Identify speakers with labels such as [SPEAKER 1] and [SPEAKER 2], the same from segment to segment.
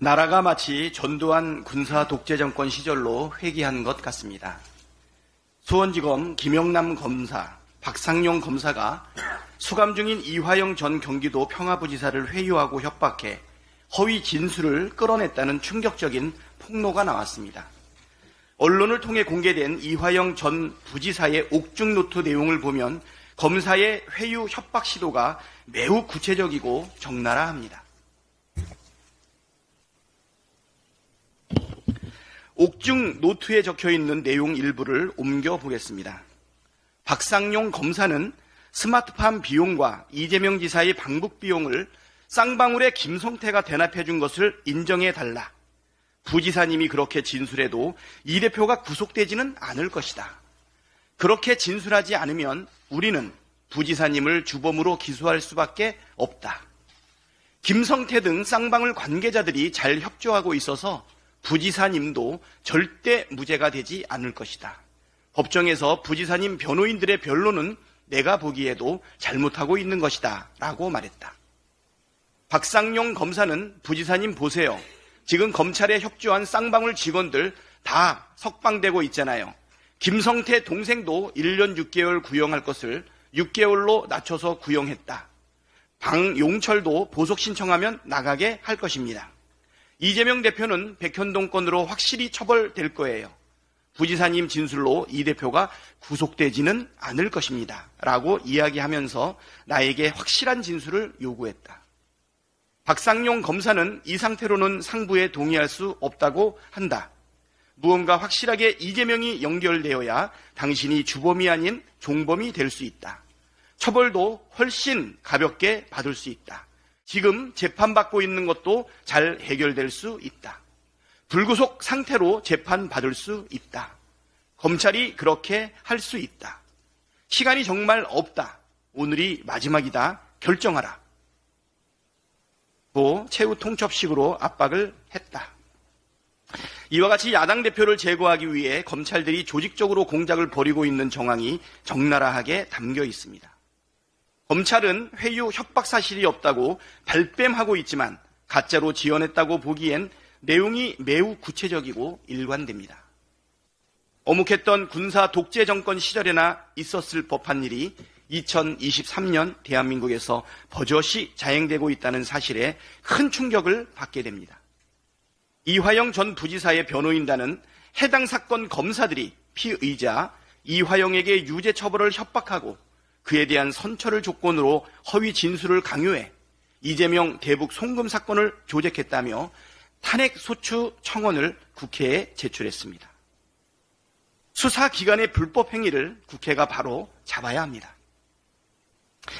[SPEAKER 1] 나라가 마치 전두환 군사 독재 정권 시절로 회귀한 것 같습니다. 수원지검 김영남 검사, 박상용 검사가 수감 중인 이화영 전 경기도 평화부지사를 회유하고 협박해 허위 진술을 끌어냈다는 충격적인 폭로가 나왔습니다. 언론을 통해 공개된 이화영 전 부지사의 옥중 노트 내용을 보면 검사의 회유 협박 시도가 매우 구체적이고 적나라합니다. 옥중 노트에 적혀있는 내용 일부를 옮겨보겠습니다. 박상용 검사는 스마트팜 비용과 이재명 지사의 방북 비용을 쌍방울의 김성태가 대납해 준 것을 인정해달라. 부지사님이 그렇게 진술해도 이 대표가 구속되지는 않을 것이다. 그렇게 진술하지 않으면 우리는 부지사님을 주범으로 기소할 수밖에 없다. 김성태 등 쌍방울 관계자들이 잘 협조하고 있어서 부지사님도 절대 무죄가 되지 않을 것이다. 법정에서 부지사님 변호인들의 변론은 내가 보기에도 잘못하고 있는 것이다 라고 말했다. 박상용 검사는 부지사님 보세요. 지금 검찰에 협조한 쌍방울 직원들 다 석방되고 있잖아요. 김성태 동생도 1년 6개월 구형할 것을 6개월로 낮춰서 구형했다. 방용철도 보석 신청하면 나가게 할 것입니다. 이재명 대표는 백현동 건으로 확실히 처벌될 거예요. 부지사님 진술로 이 대표가 구속되지는 않을 것입니다. 라고 이야기하면서 나에게 확실한 진술을 요구했다. 박상용 검사는 이 상태로는 상부에 동의할 수 없다고 한다. 무언가 확실하게 이재명이 연결되어야 당신이 주범이 아닌 종범이 될 수 있다. 처벌도 훨씬 가볍게 받을 수 있다. 지금 재판받고 있는 것도 잘 해결될 수 있다. 불구속 상태로 재판받을 수 있다. 검찰이 그렇게 할 수 있다. 시간이 정말 없다. 오늘이 마지막이다. 결정하라. 또 최후 통첩식으로 압박을 했다. 이와 같이 야당 대표를 제거하기 위해 검찰들이 조직적으로 공작을 벌이고 있는 정황이 적나라하게 담겨 있습니다. 검찰은 회유 협박 사실이 없다고 발뺌하고 있지만 가짜로 지어냈다고 보기엔 내용이 매우 구체적이고 일관됩니다. 어묵했던 군사 독재 정권 시절에나 있었을 법한 일이 2023년 대한민국에서 버젓이 자행되고 있다는 사실에 큰 충격을 받게 됩니다. 이화영 전 부지사의 변호인단은 해당 사건 검사들이 피의자 이화영에게 유죄 처벌을 협박하고 그에 대한 선처를 조건으로 허위 진술을 강요해 이재명 대북 송금 사건을 조작했다며 탄핵소추 청원을 국회에 제출했습니다. 수사기관의 불법 행위를 국회가 바로 잡아야 합니다.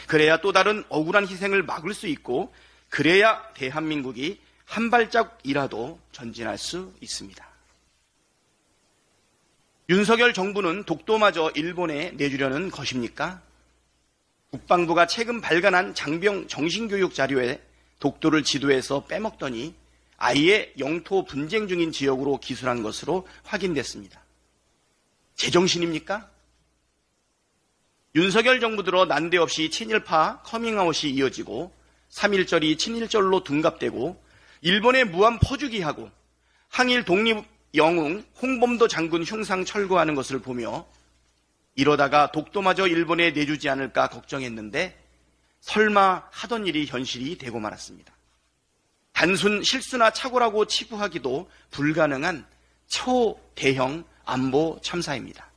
[SPEAKER 1] 그래야 또 다른 억울한 희생을 막을 수 있고 그래야 대한민국이 한 발짝이라도 전진할 수 있습니다. 윤석열 정부는 독도마저 일본에 내주려는 것입니까? 국방부가 최근 발간한 장병 정신교육 자료에 독도를 지도에서 빼먹더니 아예 영토 분쟁 중인 지역으로 기술한 것으로 확인됐습니다. 제정신입니까? 윤석열 정부 들어 난데없이 친일파 커밍아웃이 이어지고 3.1절이 친일절로 둔갑되고 일본에 무한 퍼주기하고 항일 독립 영웅 홍범도 장군 흉상 철거하는 것을 보며 이러다가 독도마저 일본에 내주지 않을까 걱정했는데 설마 하던 일이 현실이 되고 말았습니다. 단순 실수나 착오라고 치부하기도 불가능한 초대형 안보 참사입니다.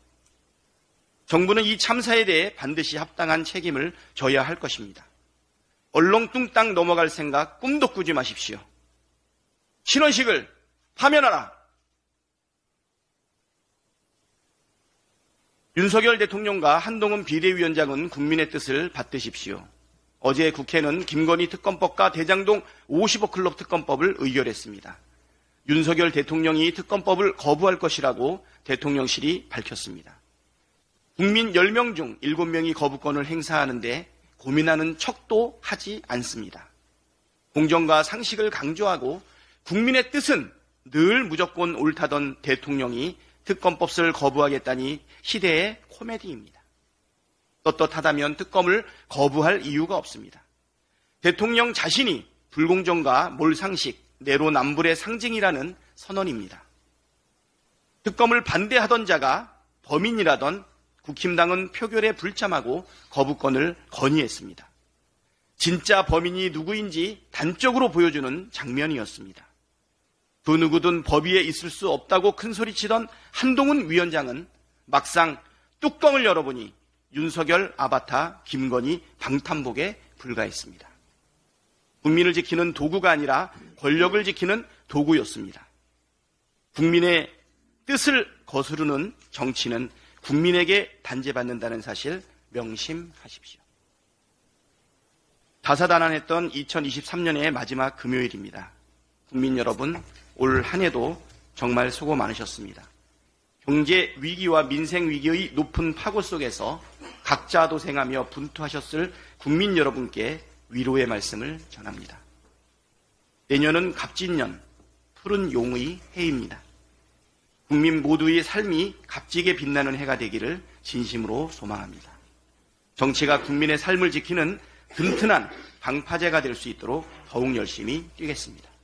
[SPEAKER 1] 정부는 이 참사에 대해 반드시 합당한 책임을 져야 할 것입니다. 얼렁뚱땅 넘어갈 생각 꿈도 꾸지 마십시오. 신원식을 파면하라. 윤석열 대통령과 한동훈 비대위원장은 국민의 뜻을 받드십시오. 어제 국회는 김건희 특검법과 대장동 50억 클럽 특검법을 의결했습니다. 윤석열 대통령이 특검법을 거부할 것이라고 대통령실이 밝혔습니다. 국민 10명 중 7명이 거부권을 행사하는데 고민하는 척도 하지 않습니다. 공정과 상식을 강조하고 국민의 뜻은 늘 무조건 옳다던 대통령이 특검법을 거부하겠다니 시대의 코미디입니다. 떳떳하다면 특검을 거부할 이유가 없습니다. 대통령 자신이 불공정과 몰상식, 내로남불의 상징이라는 선언입니다. 특검을 반대하던 자가 범인이라던 국힘당은 표결에 불참하고 거부권을 건의했습니다. 진짜 범인이 누구인지 단적으로 보여주는 장면이었습니다. 그 누구든 법 위에 있을 수 없다고 큰소리치던 한동훈 위원장은 막상 뚜껑을 열어보니 윤석열 아바타 김건희 방탄복에 불과했습니다. 국민을 지키는 도구가 아니라 권력을 지키는 도구였습니다. 국민의 뜻을 거스르는 정치는 국민에게 단죄받는다는 사실 명심하십시오. 다사다난했던 2023년의 마지막 금요일입니다. 국민 여러분, 올 한 해도 정말 수고 많으셨습니다. 경제 위기와 민생 위기의 높은 파고 속에서 각자 도생하며 분투하셨을 국민 여러분께 위로의 말씀을 전합니다. 내년은 갑진년, 푸른 용의 해입니다. 국민 모두의 삶이 값지게 빛나는 해가 되기를 진심으로 소망합니다. 정치가 국민의 삶을 지키는 든든한 방파제가 될 수 있도록 더욱 열심히 뛰겠습니다.